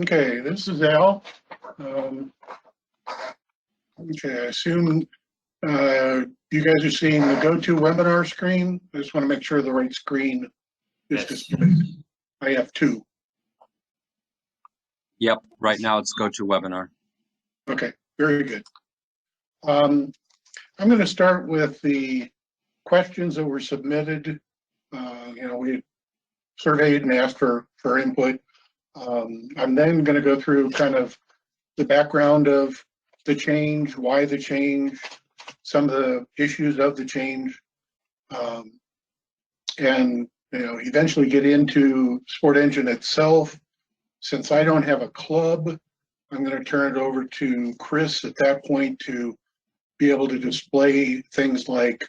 Okay, this is Al. Okay, I assume you guys are seeing the GoToWebinar screen. I just want to make sure the right screen is Yes. displayed. I have two. Yep, right now it's GoToWebinar. Okay, very good. I'm going to start with the questions that were submitted. We surveyed and asked for input. I'm then going to go through kind of the background of the change, why the change, some of the issues of the change, and eventually get into Sport Engine itself. Since I don't have a club, I'm going to turn it over to Chris at that point to be able to display things like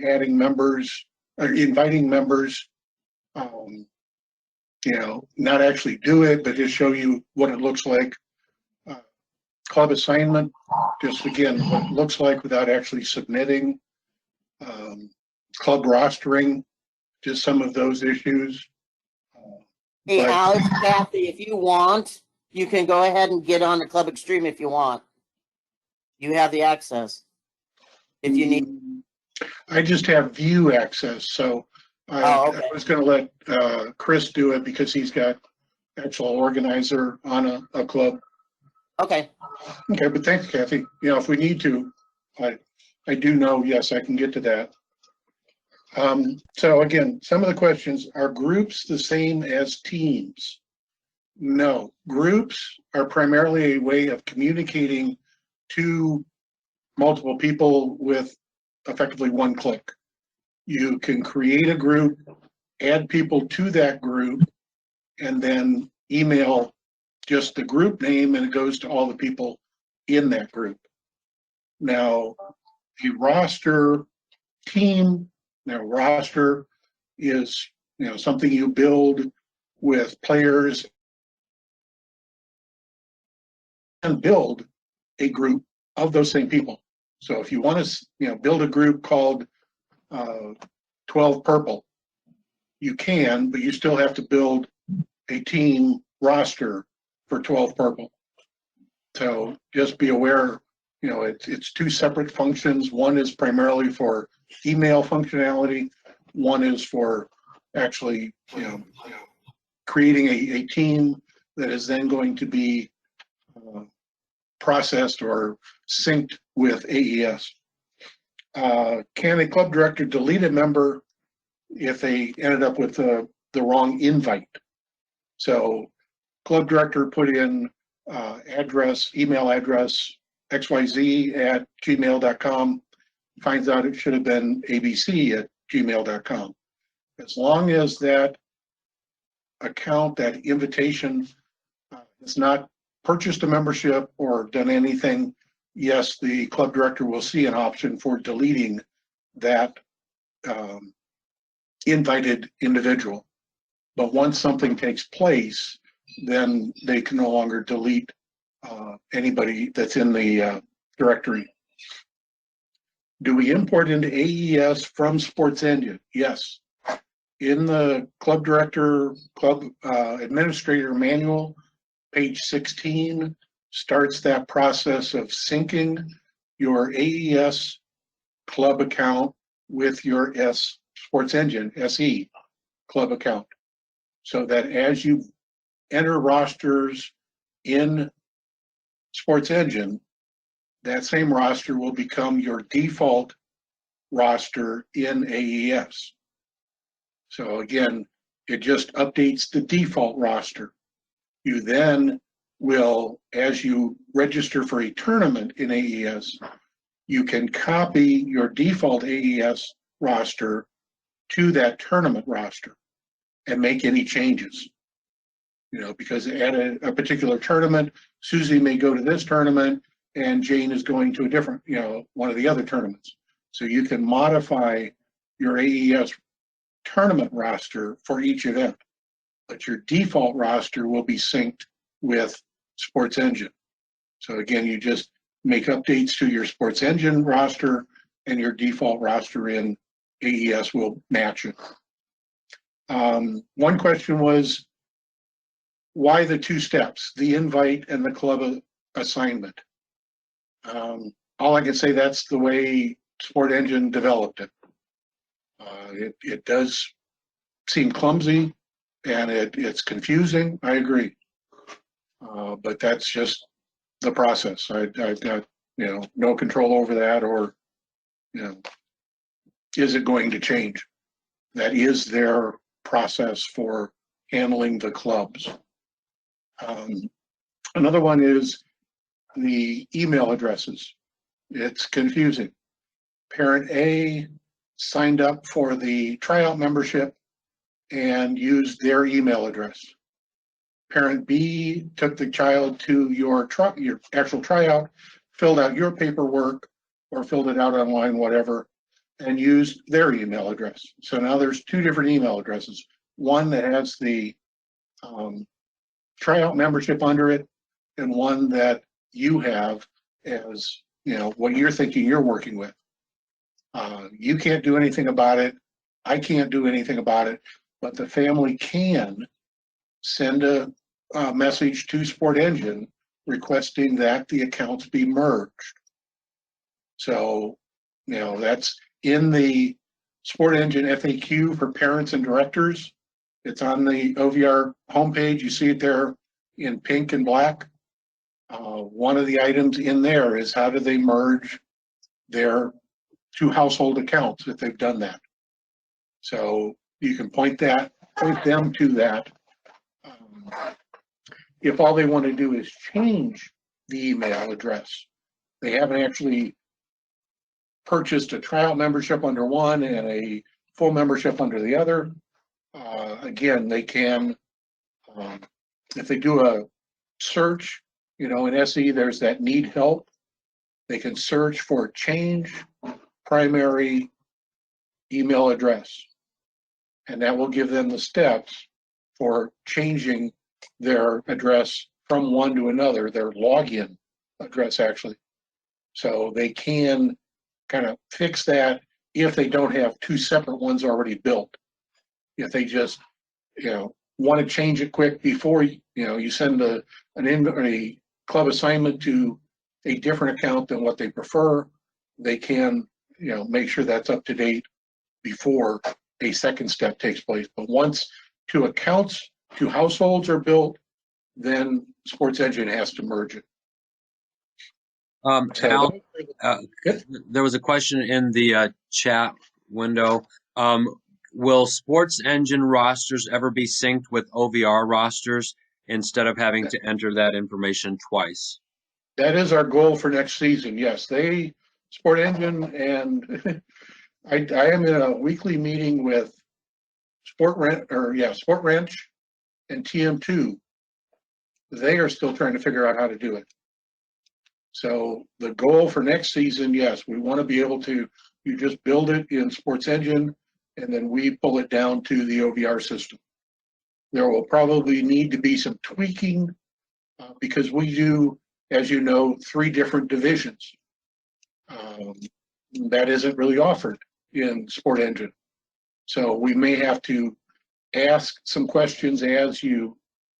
adding members or inviting members. Not actually do it, but just show you what it looks like. Club assignment, just again, what it looks like without actually submitting. Club rostering, just some of those issues. Hey, Alex, Kathy, if you want, you can go ahead and get on the Club Extreme if you want. You have the access if you need. I just have view access, so Okay. I was going to let Chris do it because he's got actual organizer on a club. Okay. Okay, but thanks, Kathy. If we need to, I do know, yes, I can get to that. So again, some of the questions, are groups the same as teams? No, groups are primarily a way of communicating to multiple people with effectively one click. You can create a group, add people to that group, and then email just the group name, and it goes to all the people in that group. Now, a roster team, roster is something you build with players and build a group of those same people. So if you want to build a group called 12 Purple, you can, but you still have to build a team roster for 12 Purple. So just be aware, it's two separate functions. One is primarily for email functionality. One is for actually, creating a team that is then going to be processed or synced with AES. Can a club director delete a member if they ended up with the wrong invite? So club director put in email address xyz@gmail.com, finds out it should have been abc@gmail.com. As long as that account, that invitation has not purchased a membership or done anything, yes, the club director will see an option for deleting that invited individual. But once something takes place, then they can no longer delete anybody that's in the directory. Do we import into AES from Sports Engine? Yes. In the club director, club administrator manual, page 16 starts that process of syncing your AES club account with your Sports Engine SE club account, so that as you enter rosters in Sports Engine, that same roster will become your default roster in AES. So again, it just updates the default roster. You then will, as you register for a tournament in AES, you can copy your default AES roster to that tournament roster and make any changes. Because at a particular tournament, Susie may go to this tournament and Jane is going to a different, one of the other tournaments. So you can modify your AES tournament roster for each event, but your default roster will be synced with Sports Engine. So again, you just make updates to your Sports Engine roster and your default roster in AES will match it. One question was, why the two steps, the invite and the club assignment? All I can say, that's the way Sport Engine developed it. It does seem clumsy and it's confusing. I agree. But that's just the process. I've got, no control over that, or, is it going to change? That is their process for handling the clubs. Another one is the email addresses. It's confusing. Parent A signed up for the tryout membership and used their email address. Parent B took the child to your actual tryout, filled out your paperwork or filled it out online, whatever, and used their email address. So now there's two different email addresses. One that has the tryout membership under it, and one that you have as, what you're thinking you're working with. You can't do anything about it. I can't do anything about it, but the family can send a message to Sport Engine requesting that the accounts be merged. So, that's in the Sport Engine FAQ for parents and directors. It's on the OVR homepage. You see it there in pink and black. One of the items in there is how do they merge their two household accounts if they've done that. So you can point them to that. If all they want to do is change the email address, they haven't actually purchased a trial membership under one and a full membership under the other, again, they can, if they do a search, in SE, there's that need help. They can search for change primary email address, and that will give them the steps for changing their address from one to another, their login address actually. So they can kind of fix that if they don't have two separate ones already built. If they just, want to change it quick before you send a club assignment to a different account than what they prefer, they can, make sure that's up to date before a second step takes place. But once two accounts, two households are built, then Sports Engine has to merge it. Al, there was a question in the chat window. Will Sports Engine rosters ever be synced with OVR rosters instead of having to enter that information twice? That is our goal for next season. Yes, Sport Engine, and I am in a weekly meeting with Sport Wrench and TM2. They are still trying to figure out how to do it. So the goal for next season, yes, we want to be able to, you just build it in Sports Engine and then we pull it down to the OVR system. There will probably need to be some tweaking because we do, as you know, 3 different divisions. That isn't really offered in Sport Engine. So we may have to ask some questions as you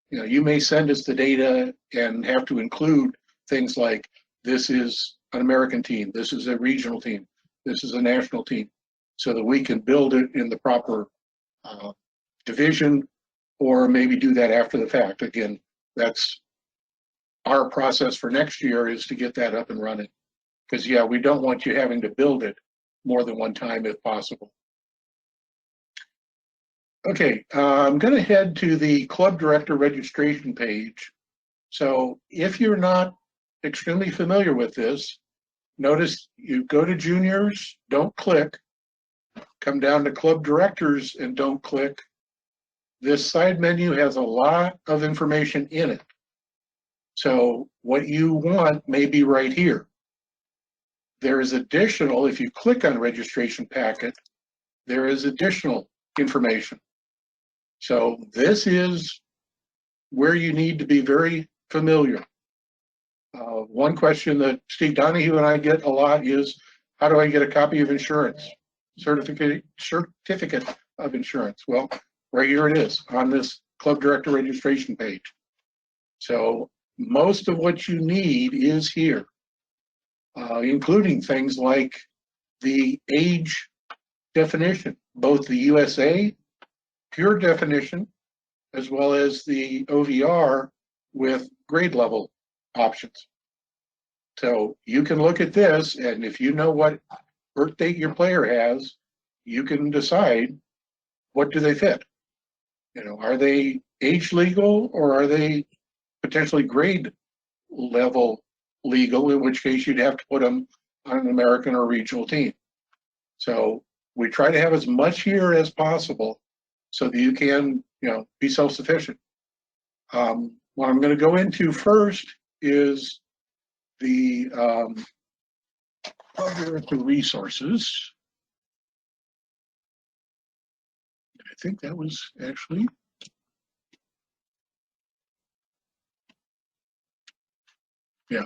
may send us the data and have to include things like, this is an American team, this is a regional team, this is a national team, so that we can build it in the proper division, or maybe do that after the fact. Again, that's our process for next year, is to get that up and running. Because we don't want you having to build it more than one time if possible. Okay, I'm going to head to the club director registration page. So if you're not extremely familiar with this, notice you go to juniors, don't click, come down to club directors and don't click. This side menu has a lot of information in it. So what you want may be right here. There is additional, if you click on registration packet, there is additional information. So this is where you need to be very familiar. One question that Steve Donahue and I get a lot is, how do I get a copy of insurance? Certificate of insurance. Well, right here it is on this club director registration page. So most of what you need is here, including things like the age definition, both the USA pure definition as well as the OVR with grade level options. So you can look at this, and if you know what birth date your player has, you can decide what do they fit. You know, are they age legal or are they potentially grade level legal, in which case you'd have to put them on an American or regional team. So we try to have as much here as possible so that you can, you know, be self-sufficient. What I'm going to go into first is the resources. I think that was actually, yeah.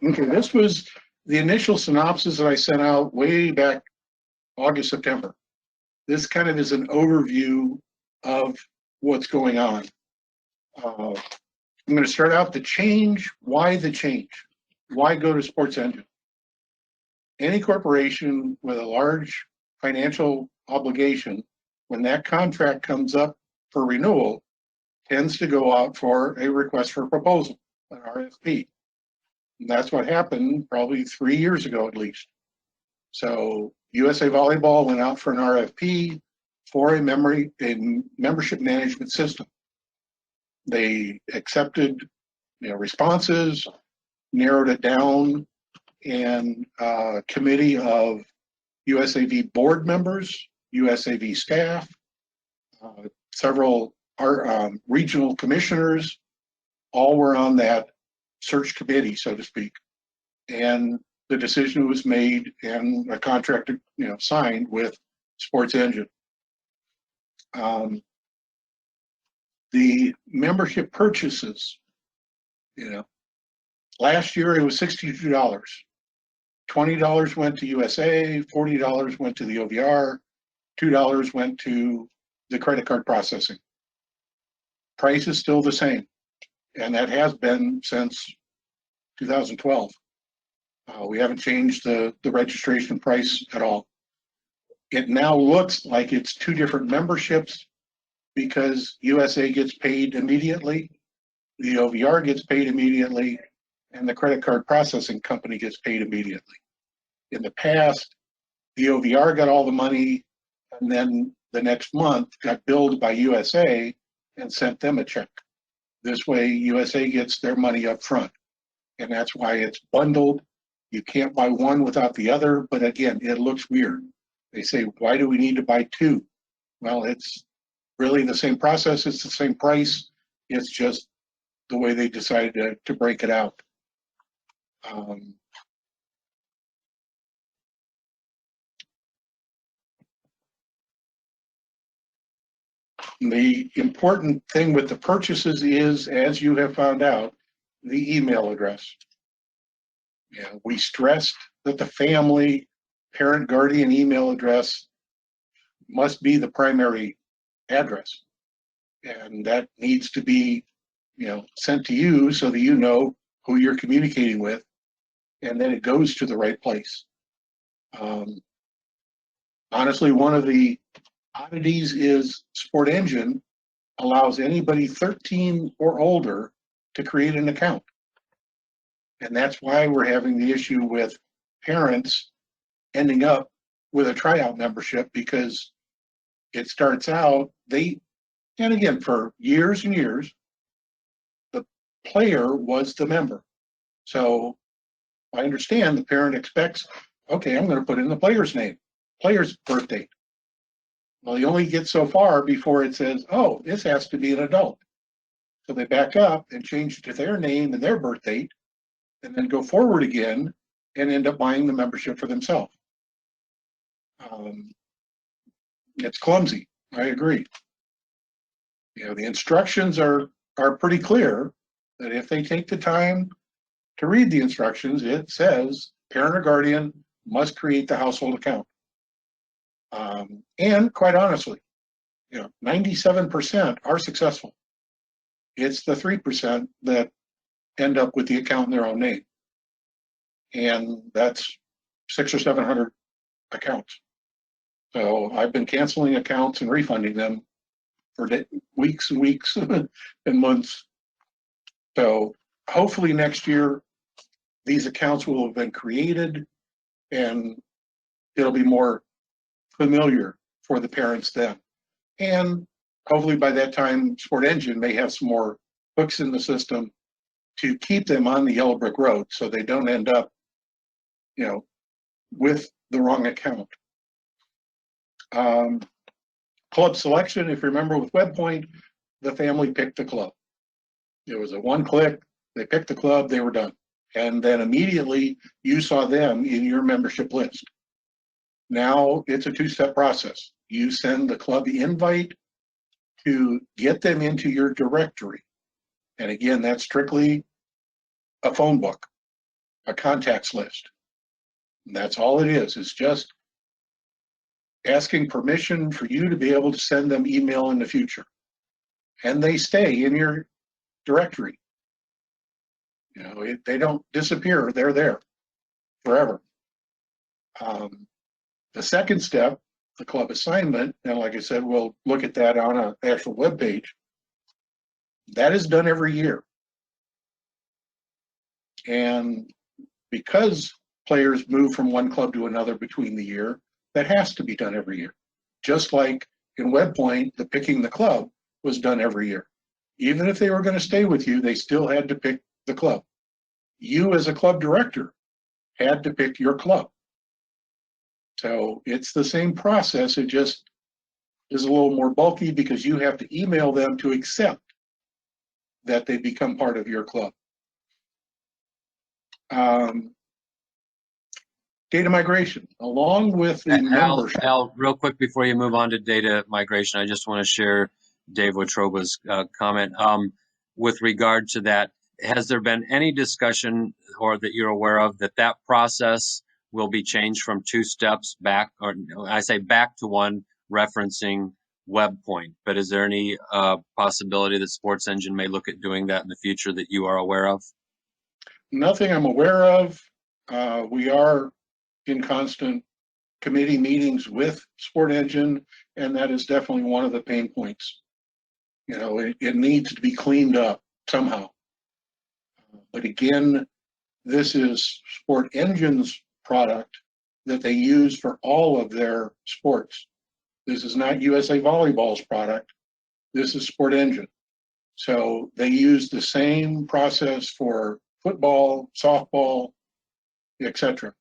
Okay, this was the initial synopsis that I sent out way back August, September. This kind of is an overview of what's going on. I'm going to start out the change. Why the change? Why go to Sports Engine? Any corporation with a large financial obligation, when that contract comes up for renewal, tends to go out for a request for proposal, an RFP. And that's what happened probably 3 years ago at least. So USA Volleyball went out for an RFP for a membership management system. They accepted, you know, responses, narrowed it down, and a committee of USAV board members, USAV staff, several regional commissioners, all were on that search committee, so to speak. And the decision was made and a contract, you know, signed with Sports Engine. The membership purchases, you know, last year it was $62. $20 went to USA, $40 went to the OVR, $2 went to the credit card processing. Price is still the same, and that has been since 2012. We haven't changed the registration price at all. It now looks like it's two different memberships because USA gets paid immediately, the OVR gets paid immediately, and the credit card processing company gets paid immediately. In the past, the OVR got all the money, and then the next month got billed by USA and sent them a check. This way, USA gets their money up front, and that's why it's bundled. You can't buy one without the other, but again, it looks weird. They say, why do we need to buy two? Well, it's really the same process, it's the same price, it's just the way they decided to break it out. The important thing with the purchases is, as you have found out, the email address. Yeah, we stressed that the family, parent, guardian email address must be the primary address. And that needs to be, you know, sent to you so that you know who you're communicating with, and then it goes to the right place. Honestly, one of the oddities is Sport Engine allows anybody 13 or older to create an account. And that's why we're having the issue with parents ending up with a tryout membership, because it starts out, and again, for years and years, the player was the member. So I understand the parent expects, okay, I'm going to put in the player's name, player's birth date. Well, you only get so far before it says, oh, this has to be an adult. So they back up and change it to their name and their birth date, and then go forward again and end up buying the membership for themselves. It's clumsy, I agree. You know, the instructions are pretty clear that if they take the time to read the instructions, it says parent or guardian must create the household account. And quite honestly, you know, 97% are successful. It's the 3% that end up with the account in their own name. And that's 600 or 700 accounts. So I've been canceling accounts and refunding them for weeks and weeks and months. So hopefully next year, these accounts will have been created and it'll be more familiar for the parents then. And hopefully by that time, Sport Engine may have some more hooks in the system to keep them on the yellow brick road so they don't end up, you know, with the wrong account. Club selection, if you remember with WebPoint, the family picked the club. It was a one click, they picked the club, they were done. And then immediately you saw them in your membership list. Now it's a two-step process. You send the club invite to get them into your directory. And again, that's strictly a phone book, a contacts list. And that's all it is. It's just asking permission for you to be able to send them email in the future. And they stay in your directory. You know, they don't disappear. They're there forever. The second step, the club assignment, and like I said, we'll look at that on an actual web page. That is done every year. And because players move from one club to another between the year, that has to be done every year. Just like in WebPoint, the picking the club was done every year. Even if they were going to stay with you, they still had to pick the club. You as a club director had to pick your club. So it's the same process. It just is a little more bulky because you have to email them to accept that they become part of your club. Data migration, along with the membership. Al, real quick before you move on to data migration, I just want to share Dave Wotroba's comment. With regard to that, has there been any discussion or that you're aware of that process will be changed from 2 steps back, or I say back to one, referencing WebPoint? But is there any possibility that Sports Engine may look at doing that in the future that you are aware of? Nothing I'm aware of. We are in constant committee meetings with Sport Engine, and that is definitely one of the pain points. You know, it needs to be cleaned up somehow. But again, this is Sport Engine's product that they use for all of their sports. This is not USA Volleyball's product. This is Sport Engine. So they use the same process for football, softball, etc.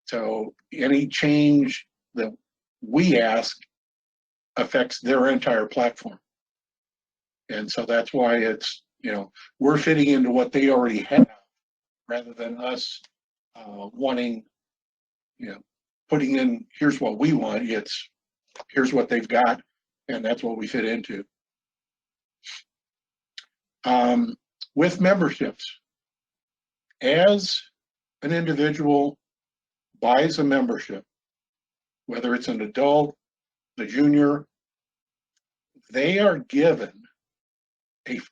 So any change that we ask affects their entire platform. And so that's why it's, you know, we're fitting into what they already have rather than us wanting, you know, putting in, here's what we want. It's here's what they've got, and that's what we fit into. With memberships, as an individual buys a membership, whether it's an adult, the junior, they are given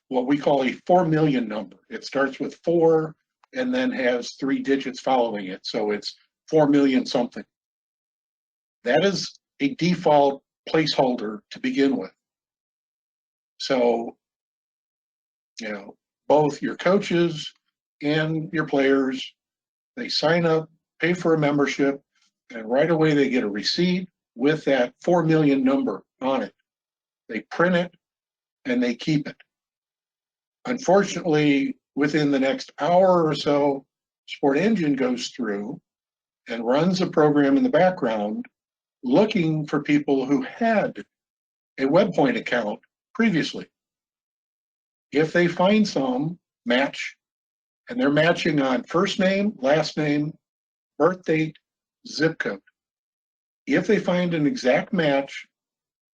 what we call a 4 million number. It starts with 4 and then has 3 digits following it. So it's 4 million something. That is a default placeholder to begin with. So, you know, both your coaches and your players, they sign up, pay for a membership, and right away they get a receipt with that 4 million number on it. They print it and they keep it. Unfortunately, within the next hour or so, Sport Engine goes through and runs a program in the background looking for people who had a WebPoint account previously. If they find some match, and they're matching on first name, last name, birth date, zip code. If they find an exact match,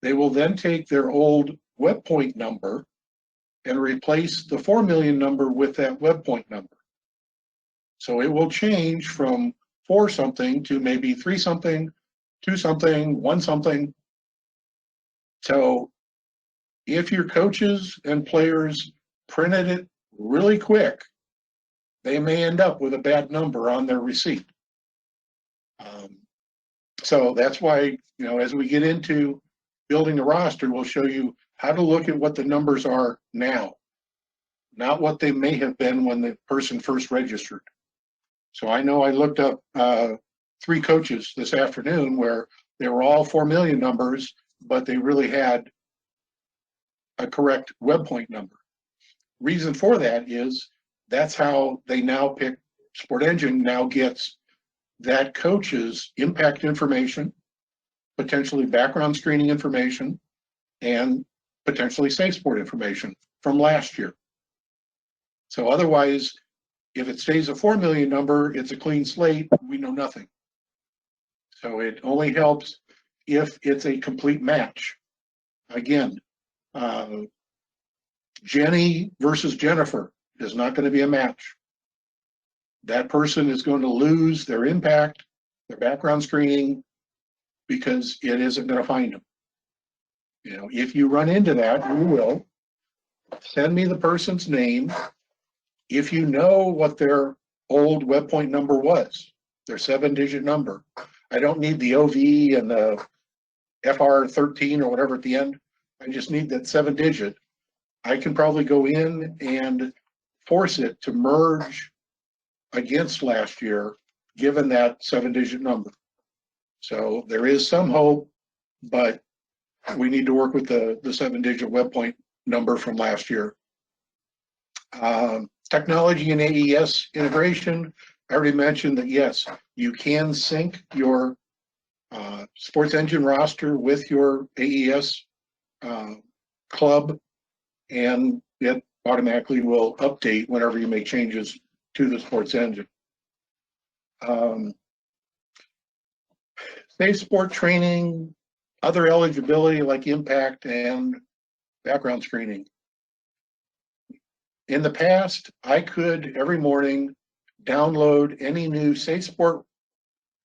they will then take their old WebPoint number and replace the 4 million number with that WebPoint number. So it will change from 4 something to maybe 3 something, 2 something, 1 something. So if your coaches and players printed it really quick, they may end up with a bad number on their receipt. So that's why, as we get into building the roster, we'll show you how to look at what the numbers are now, not what they may have been when the person first registered. So I know I looked up 3 coaches this afternoon where they were all 4 million numbers, but they really had a correct web point number. Reason for that is that's how they now pick. Sport Engine now gets that coach's impact information, potentially background screening information, and potentially safe sport information from last year. So otherwise, if it stays a 4 million number, it's a clean slate, we know nothing. So it only helps if it's a complete match. Again, Jenny versus Jennifer is not going to be a match. That person is going to lose their impact, their background screening, because it isn't going to find them. If you run into that, you will send me the person's name. If you know what their old web point number was, their 7-digit number, I don't need the OV and the FR13 or whatever at the end. I just need that 7-digit. I can probably go in and force it to merge against last year, given that 7-digit number. So there is some hope, but we need to work with the 7-digit web point number from last year. Technology and AES integration. I already mentioned that, yes, you can sync your Sports Engine roster with your AES club, and it automatically will update whenever you make changes to the Sports Engine. Safe sport training, other eligibility like impact and background screening. In the past, I could every morning download any new safe sport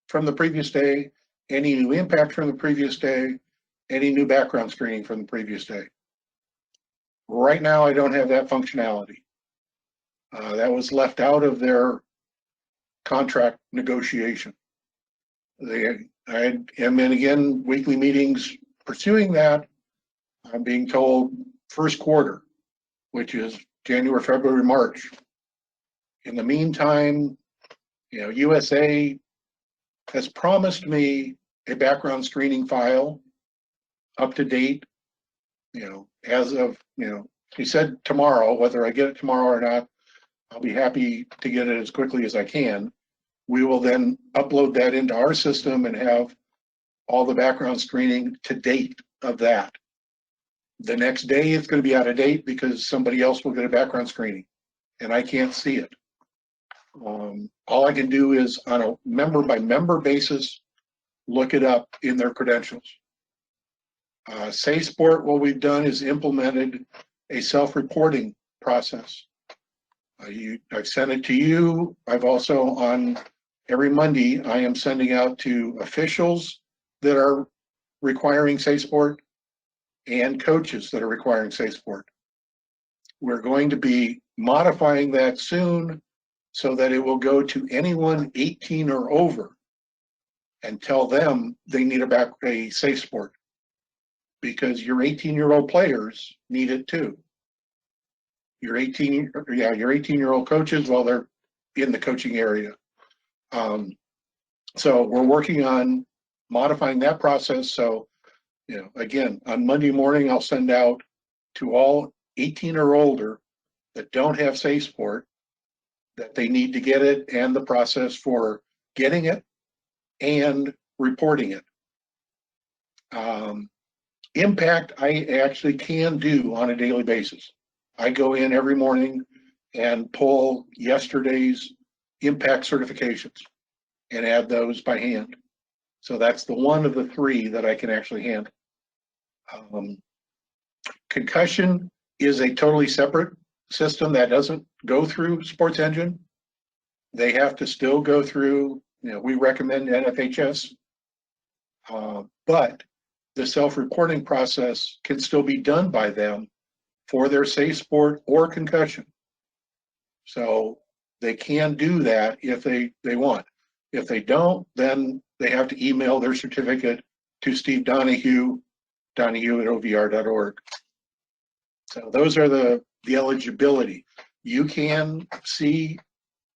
from the previous day, any new impact from the previous day, any new background screening from the previous day. Right now, I don't have that functionality. That was left out of their contract negotiation. I am in, again, weekly meetings pursuing that. I'm being told first quarter, which is January, February, March. In the meantime, USA has promised me a background screening file up to date, as of, he said tomorrow. Whether I get it tomorrow or not, I'll be happy to get it as quickly as I can. We will then upload that into our system and have all the background screening to date of that. The next day it's going to be out of date because somebody else will get a background screening and I can't see it. All I can do is on a member by member basis, look it up in their credentials. Safe Sport, what we've done is implemented a self-reporting process. I've sent it to you. I've also, on every Monday, I am sending out to officials that are requiring Safe Sport and coaches that are requiring Safe Sport. We're going to be modifying that soon so that it will go to anyone 18 or over and tell them they need a Safe Sport, because your 18-year-old players need it too. Your 18-year-old coaches, while they're in the coaching area. So we're working on modifying that process. So, again, on Monday morning, I'll send out to all 18 or older that don't have Safe Sport that they need to get it, and the process for getting it and reporting it. Impact, I actually can do on a daily basis. I go in every morning and pull yesterday's impact certifications and add those by hand. So that's the one of the 3 that I can actually handle. Concussion is a totally separate system that doesn't go through Sports Engine. They have to still go through, we recommend NFHS, but the self-reporting process can still be done by them for their safe sport or concussion. So they can do that if they want. If they don't, then they have to email their certificate to Steve Donahue at ovr.org. So those are the eligibility. You can see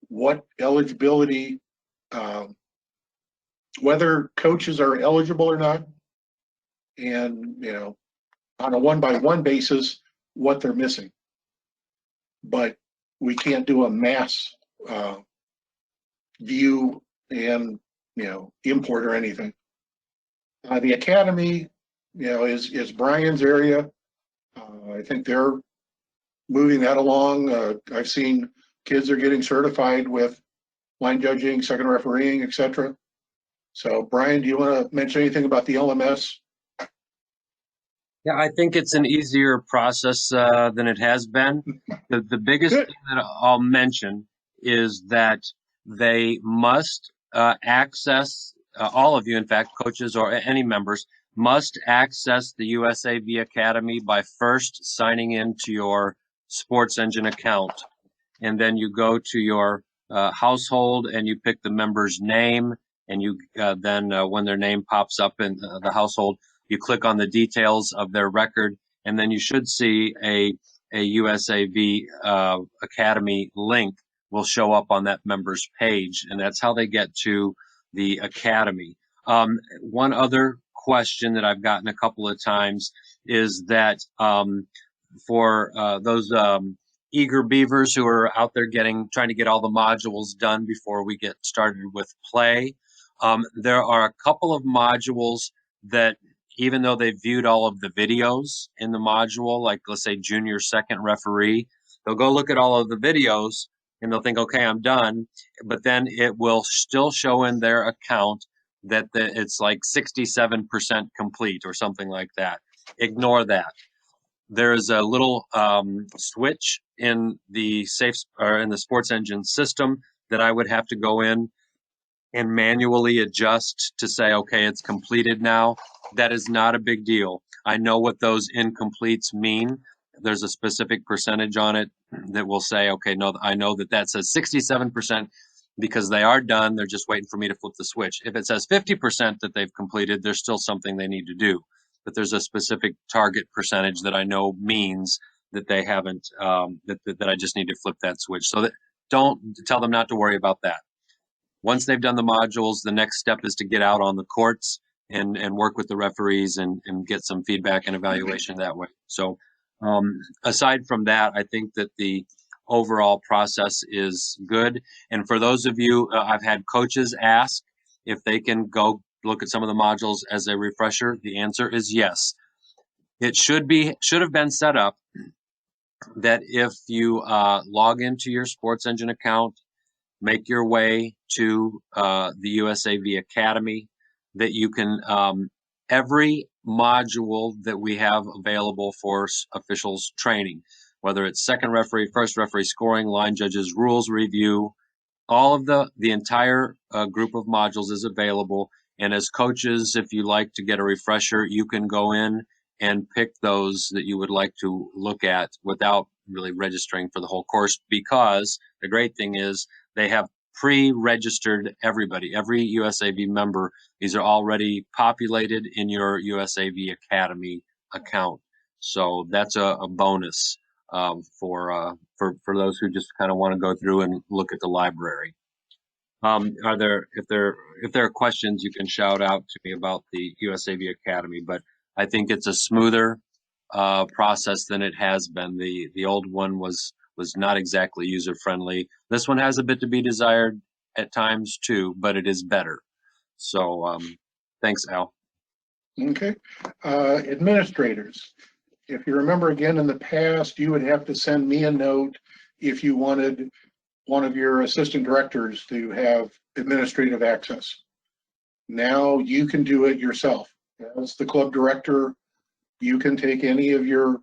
what eligibility, whether coaches are eligible or not, and on a one-by-one basis, what they're missing. But we can't do a mass view and import or anything. The academy, is Brian's area. I think they're moving that along. I've seen kids are getting certified with line judging, second refereeing, etc. So, Brian, do you want to mention anything about the LMS? Yeah, I think it's an easier process than it has been. The biggest Good. thing that I'll mention is that they must access, all of you, in fact, coaches or any members, must access the USAV Academy by first signing into your Sports Engine account. And then you go to your household and you pick the member's name, and you then when their name pops up in the household, you click on the details of their record, and then you should see a USAV Academy link will show up on that member's page, and that's how they get to the Academy. One other question that I've gotten a couple of times is that for those eager beavers who are out there trying to get all the modules done before we get started with play, there are a couple of modules that, even though they've viewed all of the videos in the module, like let's say junior second referee, they'll go look at all of the videos and they'll think, okay, I'm done. But then it will still show in their account that it's like 67% complete or something like that. Ignore that. There's a little switch in the Sports Engine system that I would have to go in and manually adjust to say, okay, it's completed now. That is not a big deal. I know what those incompletes mean. There's a specific percentage on it that will say, okay, no, I know that says 67% because they are done. They're just waiting for me to flip the switch. If it says 50% that they've completed, there's still something they need to do. But there's a specific target percentage that I know means that they haven't, that I just need to flip that switch. So don't tell them not to worry about that. Once they've done the modules, the next step is to get out on the courts and work with the referees and get some feedback and evaluation that way. So aside from that, I think that the overall process is good. And for those of you, I've had coaches ask if they can go look at some of the modules as a refresher. The answer is yes. It should have been set up that if you log into your Sports Engine account, make your way to the USAV Academy, that you can, every module that we have available for officials training, whether it's second referee, first referee, scoring, line judges, rules review, all of the entire group of modules is available. And as coaches, if you like to get a refresher, you can go in and pick those that you would like to look at without really registering for the whole course, because the great thing is they have pre-registered everybody, every USAV member. These are already populated in your USAV Academy account. So that's a bonus for those who just kind of want to go through and look at the library. If there are questions, you can shout out to me about the USAV Academy, but I think it's a smoother process than it has been. The old one was not exactly user friendly. This one has a bit to be desired at times too, but it is better. So thanks, Al. Okay. Administrators, if you remember, again, in the past, you would have to send me a note if you wanted one of your assistant directors to have administrative access. Now you can do it yourself. As the club director, you can take any of your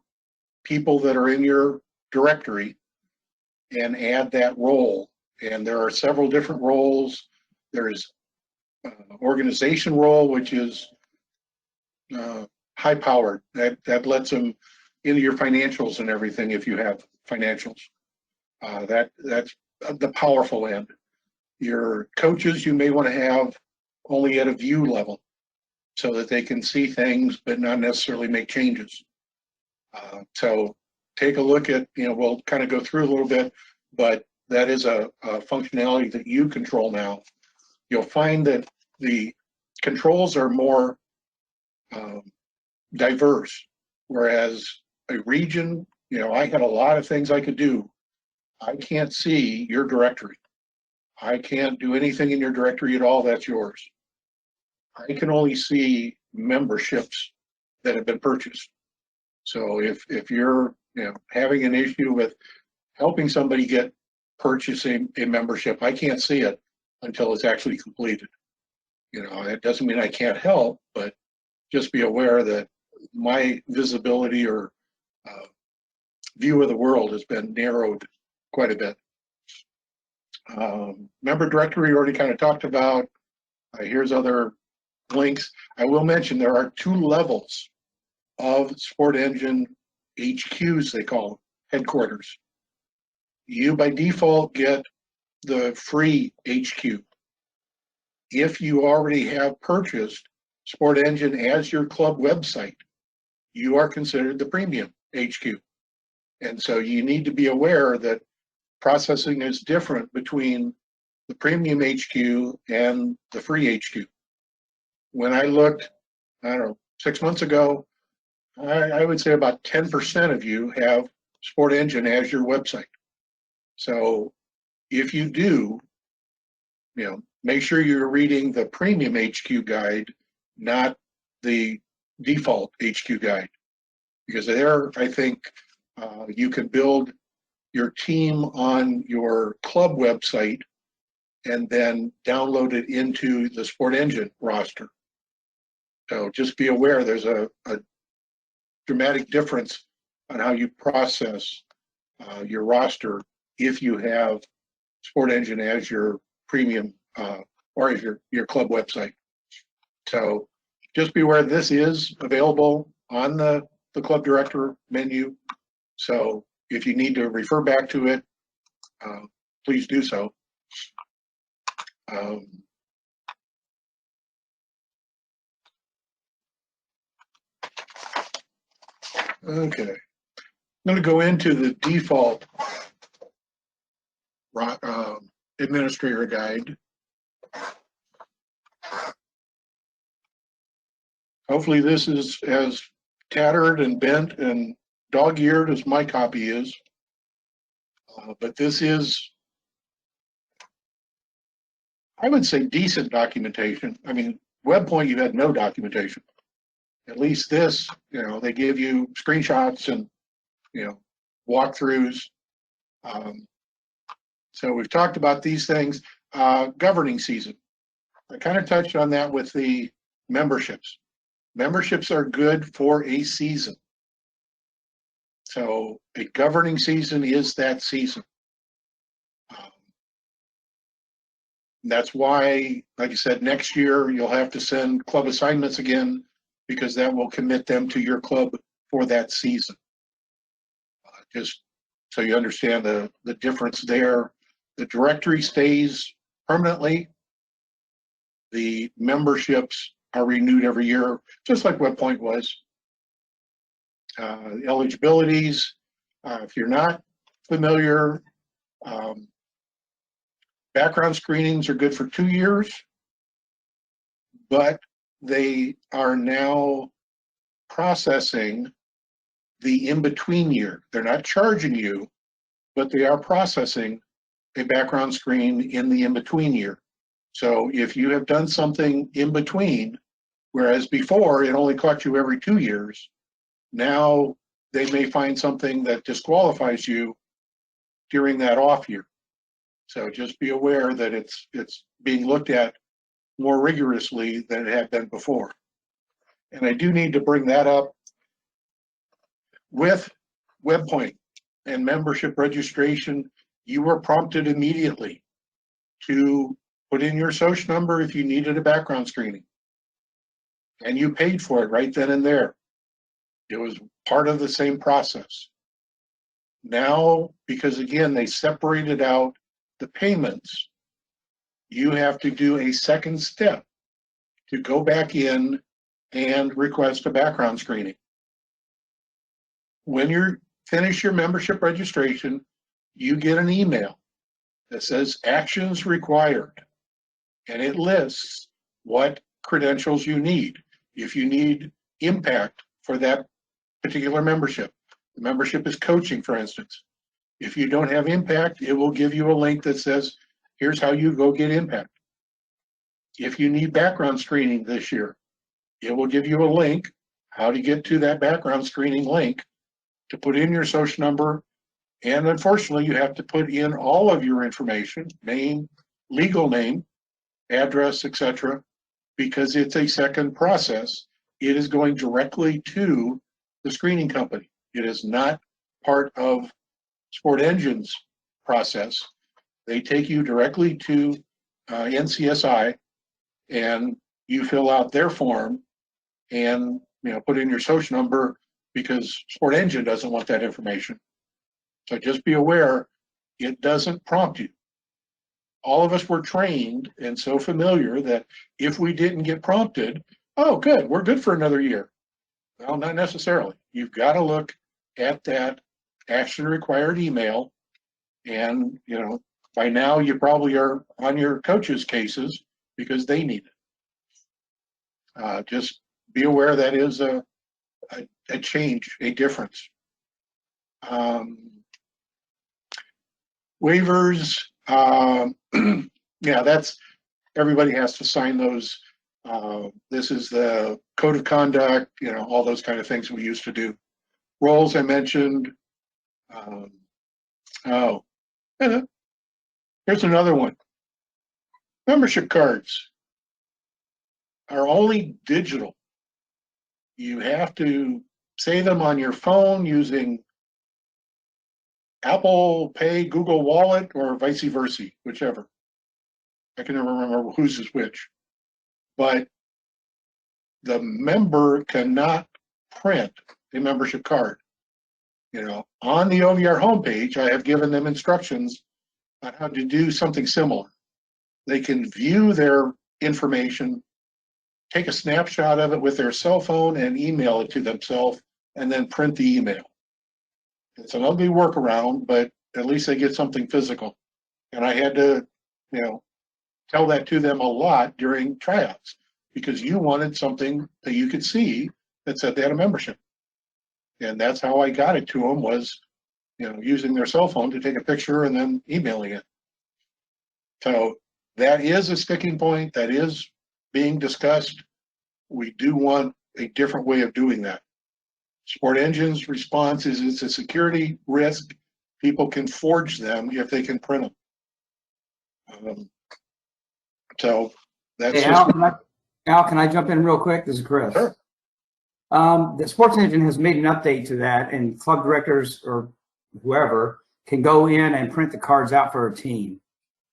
people that are in your directory and add that role. And there are several different roles. There's organization role, which is high powered. That lets them into your financials and everything if you have financials. That's the powerful end. Your coaches you may want to have only at a view level so that they can see things but not necessarily make changes. So take a look at, we'll kind of go through a little bit, but that is a functionality that you control now. You'll find that the controls are more diverse, whereas a region, I had a lot of things I could do. I can't see your directory. I can't do anything in your directory at all. That's yours. I can only see memberships that have been purchased. So if you're having an issue with helping somebody get purchasing a membership, I can't see it until it's actually completed. It doesn't mean I can't help, but just be aware that my visibility or view of the world has been narrowed quite a bit. Member directory already kind of talked about. Here's other links. I will mention there are 2 levels of Sport Engine HQs, they call them, headquarters. You by default get the free HQ. If you already have purchased Sport Engine as your club website, you are considered the premium HQ. And so you need to be aware that processing is different between the premium HQ and the free HQ. When I looked, I don't know, 6 months ago, I would say about 10% of you have Sport Engine as your website. So if you do, make sure you're reading the premium HQ guide, not the default HQ guide, because there, I think you can build your team on your club website and then download it into the Sport Engine roster. So just be aware there's a dramatic difference on how you process your roster if you have Sport Engine as your premium or as your club website. So just be aware this is available on the club director menu. So if you need to refer back to it, please do so. Okay, I'm going to go into the default administrator guide. Hopefully this is as tattered and bent and dog-eared as my copy is, but this is, I would say, decent documentation. I mean, WebPoint, you had no documentation. At least this, they give you screenshots and, walkthroughs. So we've talked about these things. Governing season. I kind of touched on that with the memberships. Memberships are good for a season. So a governing season is that season. That's why, like I said, next year you'll have to send club assignments again, because that will commit them to your club for that season. Just so you understand the difference there. The directory stays permanently. The memberships are renewed every year, just like WebPoint was. Eligibilities, if you're not familiar, background screenings are good for 2 years, but they are now processing the in-between year. They're not charging you, but they are processing a background screen in the in-between year. So if you have done something in between, whereas before it only caught you every 2 years, now they may find something that disqualifies you during that off year. So just be aware that it's being looked at more rigorously than it had been before. And I do need to bring that up with WebPoint and membership registration. You were prompted immediately to put in your social number if you needed a background screening. and you paid for it right then and there. It was part of the same process. Now, because again, they separated out the payments, you have to do a second step to go back in and request a background screening. When you finish your membership registration, you get an email that says actions required, and it lists what credentials you need. If you need impact for that particular membership, the membership is coaching, for instance. If you don't have impact, it will give you a link that says, here's how you go get impact. If you need background screening this year, it will give you a link how to get to that background screening link to put in your social number. And unfortunately, you have to put in all of your information, name, legal name, address, etc., because it's a second process. It is going directly to the screening company. It is not part of Sport Engine's process. They take you directly to NCSI, and you fill out their form and put in your social number, because Sport Engine doesn't want that information. So just be aware, it doesn't prompt you. All of us were trained and so familiar that if we didn't get prompted, oh, good, we're good for another year. Well, not necessarily. You've got to look at that action required email, and by now you probably are on your coach's cases because they need it. Just be aware that is a change, a difference. Waivers, yeah, that's, everybody has to sign those. This is the code of conduct, all those kind of things we used to do. Roles I mentioned. Here's another one. Membership cards are only digital. You have to say them on your phone using Apple Pay, Google Wallet, or vice versa, whichever. I can never remember whose is which. But the member cannot print a membership card. On the OVR homepage, I have given them instructions on how to do something similar. They can view their information, take a snapshot of it with their cell phone, and email it to themselves, and then print the email. It's an ugly workaround, but at least they get something physical. And I had to, tell that to them a lot during tryouts, because you wanted something that you could see that said they had a membership. And that's how I got it to them, was, using their cell phone to take a picture and then emailing it. So that is a sticking point that is being discussed. We do want a different way of doing that. Sport Engine's response is it's a security risk. People can forge them if they can print them. So that's Hey, Al, can I jump in real quick? This is Chris. Sure. The Sports Engine has made an update to that, and club directors or whoever can go in and print the cards out for a team.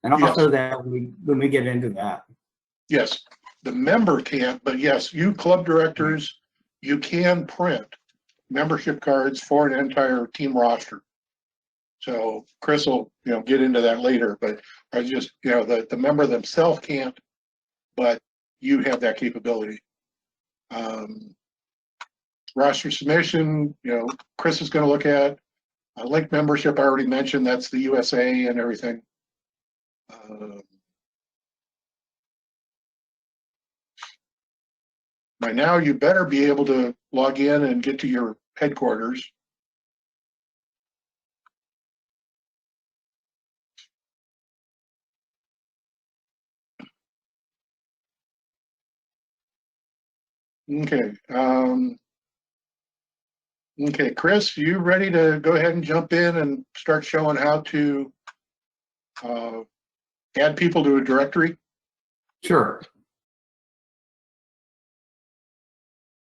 And also that when we get into that. Yes, the member can't, but yes, you club directors, you can print membership cards for an entire team roster. So Chris will, get into that later, but I just, the member themselves can't, but you have that capability. Roster submission, Chris is going to look at. Link membership, I already mentioned, that's the USA and everything. By now, you better be able to log in and get to your headquarters. Okay. Okay, Chris, you ready to go ahead and jump in and start showing how to add people to a directory? Sure.